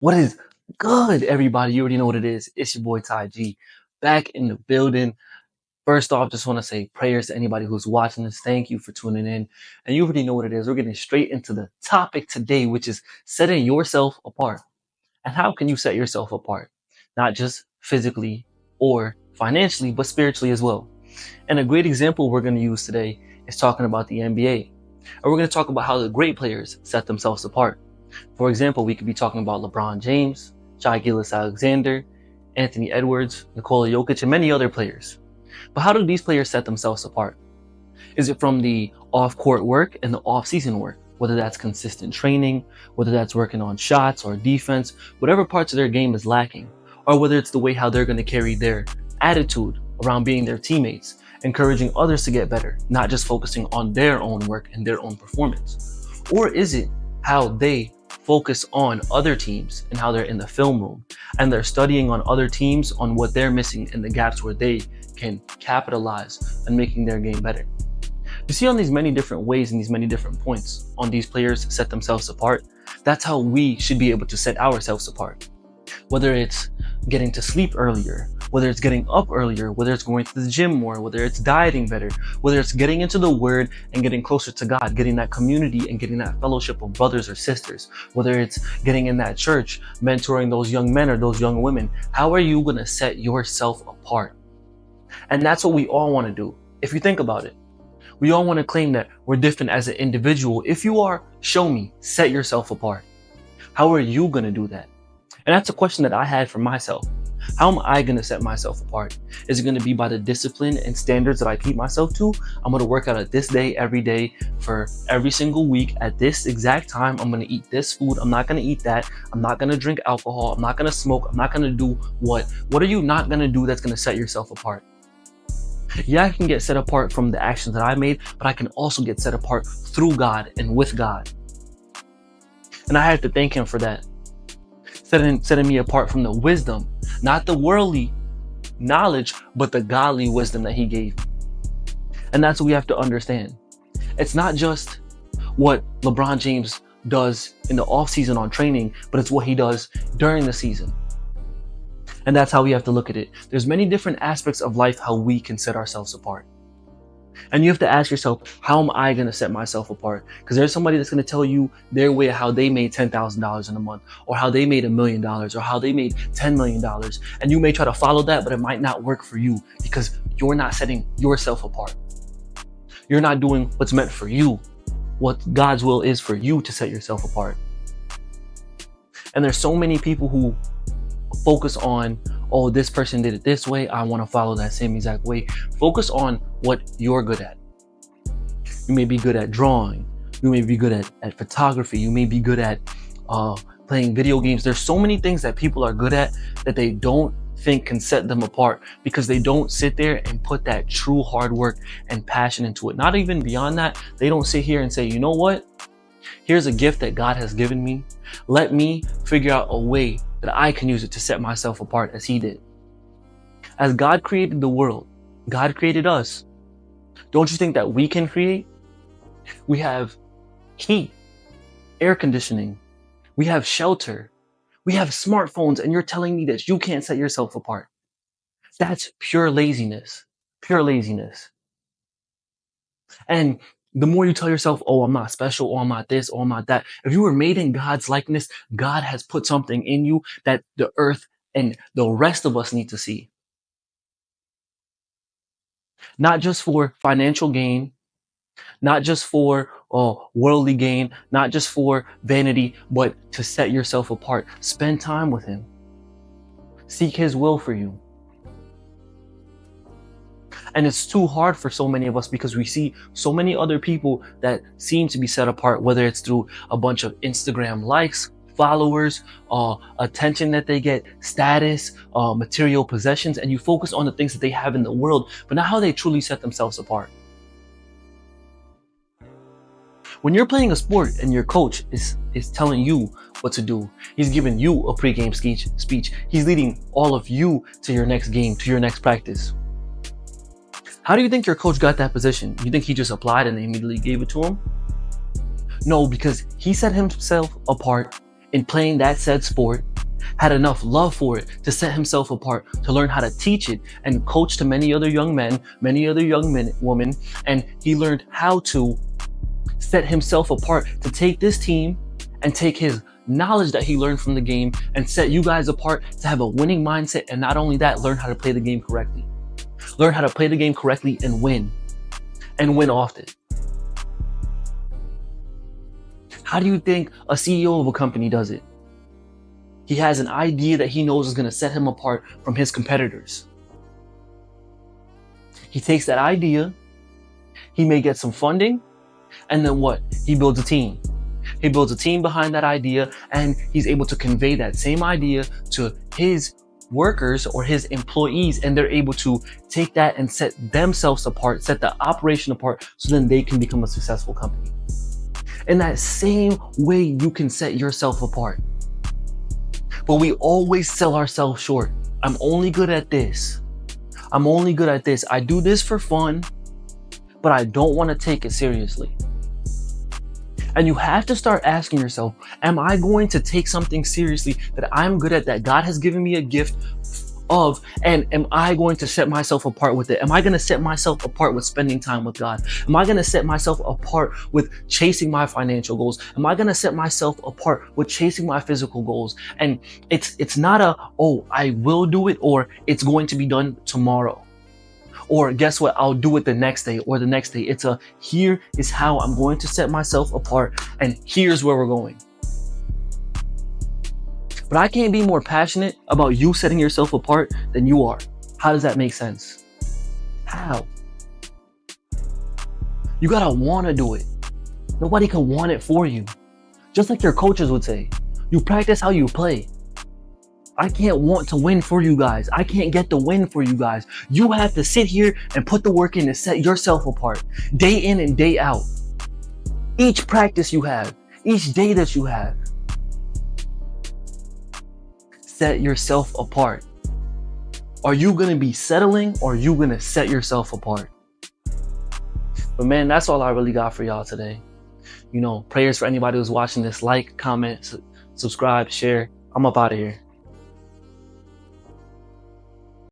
What is good, everybody? You already know what it is. It's your boy Ty G, back in the building. First off, just want to say prayers to anybody who's watching this. Thank you for tuning in. And you already know what it is. We're getting straight into the topic today, which is setting yourself apart. And how can you set yourself apart? Not just physically or financially, but spiritually as well. And a great example we're going to use today is talking about the NBA. And we're going to talk about how the great players set themselves apart. For example, we could be talking about LeBron James, Shai Gilgeous-Alexander, Anthony Edwards, Nikola Jokic, and many other players. But how do these players set themselves apart? Is it from the off-court work and the off-season work? Whether that's consistent training, whether that's working on shots or defense, whatever parts of their game is lacking, or whether it's the way how they're going to carry their attitude around being their teammates, encouraging others to get better, not just focusing on their own work and their own performance. Or is it how they focus on other teams and how they're in the film room and they're studying on other teams on what they're missing and the gaps where they can capitalize on making their game better? You see, on these many different ways and these many different points on these players set themselves apart, that's how we should be able to set ourselves apart. Whether it's getting to sleep earlier, whether it's getting up earlier, whether it's going to the gym more, whether it's dieting better, whether it's getting into the word and getting closer to God, getting that community and getting that fellowship of brothers or sisters, whether it's getting in that church, mentoring those young men or those young women, how are you going to set yourself apart? And that's what we all want to do. If you think about it, we all want to claim that we're different as an individual. If you are, show me, set yourself apart. How are you going to do that? And that's a question that I had for myself. How am I going to set myself apart? Is it going to be by the discipline and standards that I keep myself to? I'm going to work out at this day, every day, for every single week at this exact time. I'm going to eat this food. I'm not going to eat that. I'm not going to drink alcohol. I'm not going to smoke. I'm not going to do what? What are you not going to do that's going to set yourself apart? Yeah, I can get set apart from the actions that I made, but I can also get set apart through God and with God. And I have to thank Him for that. Setting me apart from the wisdom, not the worldly knowledge, but the godly wisdom that He gave me. And that's what we have to understand. It's not just what LeBron James does in the off season on training, but it's what he does during the season. And that's how we have to look at it. There's many different aspects of life how we can set ourselves apart. And you have to ask yourself, how am I going to set myself apart? Because there's somebody that's going to tell you their way of how they made $10,000 in a month, or how they made $1 million, or how they made $10 million. And you may try to follow that, but it might not work for you because you're not setting yourself apart. You're not doing what's meant for you, what God's will is for you to set yourself apart. And there's so many people who focus on, oh, this person did it this way, I want to follow that same exact way. Focus on what you're good at. You may be good at drawing. You may be good at photography. You may be good at playing video games. There's so many things that people are good at that they don't think can set them apart because they don't sit there and put that true hard work and passion into it. Not even beyond that, they don't sit here and say, you know what? Here's a gift that God has given me. Let me figure out a way that I can use it to set myself apart as He did. As God created the world, God created us. Don't you think that we can create? We have heat, air conditioning. We have shelter. We have smartphones, and you're telling me that you can't set yourself apart. That's pure laziness. Pure laziness. And the more you tell yourself, oh, I'm not special, oh, I'm not this, oh, I'm not that. If you were made in God's likeness, God has put something in you that the earth and the rest of us need to see. Not just for financial gain, not just for worldly gain, not just for vanity, but to set yourself apart. Spend time with Him. Seek His will for you. And it's too hard for so many of us because we see so many other people that seem to be set apart, whether it's through a bunch of Instagram likes, followers, attention that they get, status, material possessions, and you focus on the things that they have in the world, but not how they truly set themselves apart. When you're playing a sport and your coach is telling you what to do, he's giving you a pregame speech, he's leading all of you to your next game, to your next practice. How do you think your coach got that position? You think he just applied and they immediately gave it to him? No, because he set himself apart in playing that said sport had enough love for it to set himself apart, to learn how to teach it and coach to many other young men, women, and he learned how to set himself apart to take this team and take his knowledge that he learned from the game and set you guys apart to have a winning mindset. And not only that, learn how to play the game correctly. Learn how to play the game correctly and win often. How do you think a CEO of a company does it? He has an idea that he knows is going to set him apart from his competitors. He takes that idea, he may get some funding, and then what? He builds a team. He builds a team behind that idea, and he's able to convey that same idea to his workers or his employees, and they're able to take that and set themselves apart, set the operation apart, so then they can become a successful company. In that same way, you can set yourself apart. But we always sell ourselves short. I'm only good at this. I'm only good at this. I do this for fun, but I don't want to take it seriously. And you have to start asking yourself, am I going to take something seriously that I'm good at, that God has given me a gift of, and am I going to set myself apart with it? Am I going to set myself apart with spending time with God? Am I going to set myself apart with chasing my financial goals? Am I going to set myself apart with chasing my physical goals? And it's not a, oh, I will do it, or it's going to be done tomorrow. Or guess what? I'll do it the next day or the next day. It's a, here is how I'm going to set myself apart, and here's where we're going. But I can't be more passionate about you setting yourself apart than you are. How does that make sense? How? You gotta wanna do it. Nobody can want it for you. Just like your coaches would say, you practice how you play. I can't want to win for you guys. I can't get the win for you guys. You have to sit here and put the work in to set yourself apart, day in and day out. Each practice you have, each day that you have, set yourself apart. Are you gonna be settling, or are you gonna set yourself apart? But man, that's all I really got for y'all today. You know, prayers for anybody who's watching this. Like, comment, subscribe, share. I'm up out of here.